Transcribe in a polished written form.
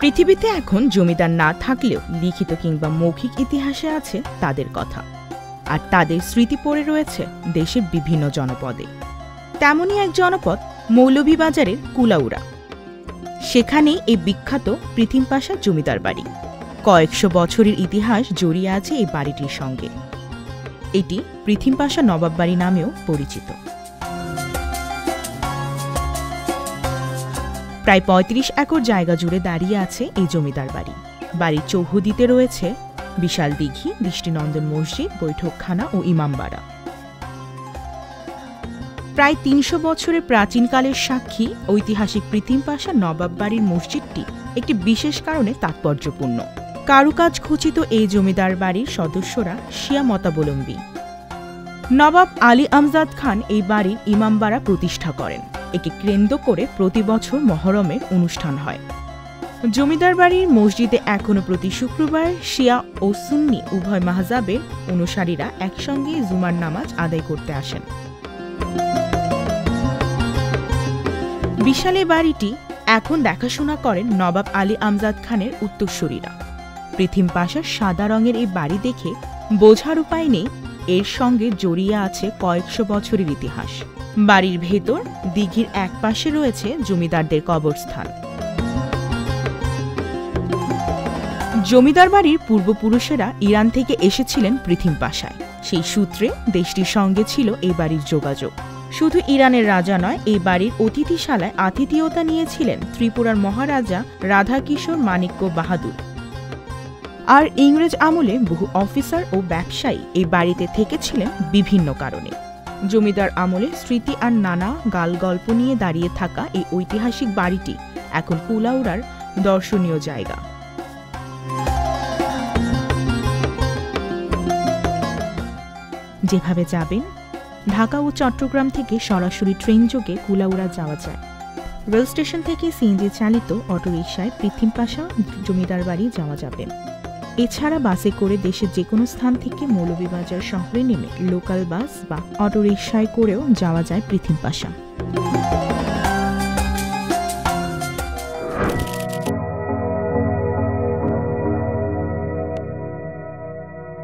পৃথিবীতে এখন জমিদার না থাকলেও লিখিত কিংবা মৌখিক ইতিহাসে আছে তাদের কথা, আর তাদের স্মৃতি পড়ে রয়েছে দেশের বিভিন্ন জনপদে। তেমনই এক জনপদ মৌলভীবাজারের কুলাউড়া। সেখানেই এই বিখ্যাত পৃথিম পাশা জমিদার বাড়ি। কয়েকশো বছরের ইতিহাস জড়িয়ে আছে এই বাড়িটির সঙ্গে। এটি পৃথিম পাশা নবাব বাড়ি নামেও পরিচিত। প্রায় ৩৫ একর জায়গা জুড়ে দাঁড়িয়ে আছে এই জমিদার বাড়ি। বাড়ির চৌহদিতে রয়েছে বিশাল দিঘি, দৃষ্টিনন্দন মসজিদ, বৈঠকখানা ও ইমামবাড়া। প্রায় ৩০০ বছরের প্রাচীনকালের সাক্ষী ঐতিহাসিক পৃথিম পাশা নবাব বাড়ির মসজিদটি একটি বিশেষ কারণে তাৎপর্যপূর্ণ। কারুকাজ খচিত এই জমিদার বাড়ির সদস্যরা শিয়া মতাবলম্বী। নবাব আলী আমজাদ খান এই বাড়ির ইমামবাড়া প্রতিষ্ঠা করেন। একে কেন্দ্র করে প্রতি বছর মহরমের অনুষ্ঠান হয়। জমিদার বাড়ির মসজিদে এখনও প্রতি শুক্রবার শিয়া ও সুন্নি উভয় মাহজাবের অনুসারীরা একসঙ্গে জুমার নামাজ আদায় করতে আসেন। বিশাল এই বাড়িটি এখন দেখাশোনা করেন নবাব আলী আমজাদ খানের উত্তরসূরিরা। পৃথিম পাশার সাদা রঙের এই বাড়ি দেখে বোঝার উপায় নেই এর সঙ্গে জড়িয়ে আছে কয়েকশো বছরের ইতিহাস। বাড়ির ভেতর দিঘির এক পাশে রয়েছে জমিদারদের কবরস্থান। জমিদার বাড়ির পূর্বপুরুষেরা ইরান থেকে এসেছিলেন পৃথিম পাশায়। সেই সূত্রে দেশটির সঙ্গে ছিল এই বাড়ির যোগাযোগ। শুধু ইরানের রাজা নয়, এই বাড়ির অতিথিশালায় আতিথেয়তা নিয়েছিলেন ত্রিপুরার মহারাজা রাধাকিশোর মাণিক্য বাহাদুর। আর ইংরেজ আমলে বহু অফিসার ও ব্যবসায়ী এই বাড়িতে থেকেছিলেন বিভিন্ন কারণে। জমিদার আমলে স্মৃতি আর নানা গালগল্প নিয়ে দাঁড়িয়ে থাকা এই ঐতিহাসিক বাড়িটি এখন কুলাউড়ার দর্শনীয় জায়গা। যেভাবে যাবেন, ঢাকা ও চট্টগ্রাম থেকে সরাসরি ট্রেন যোগে কুলাউড়া যাওয়া যায়। রেল স্টেশন থেকে সিএনজি চালিত অটোরিকশায় পৃথিম পাশা জমিদার বাড়ি যাওয়া যাবে। এছাড়া বাসে করে দেশের যে কোনো স্থান থেকে মৌলভীবাজার শহরে নেমে লোকাল বাস বা অটোরিকশায় করেও যাওয়া যায় পৃথিম পাশা।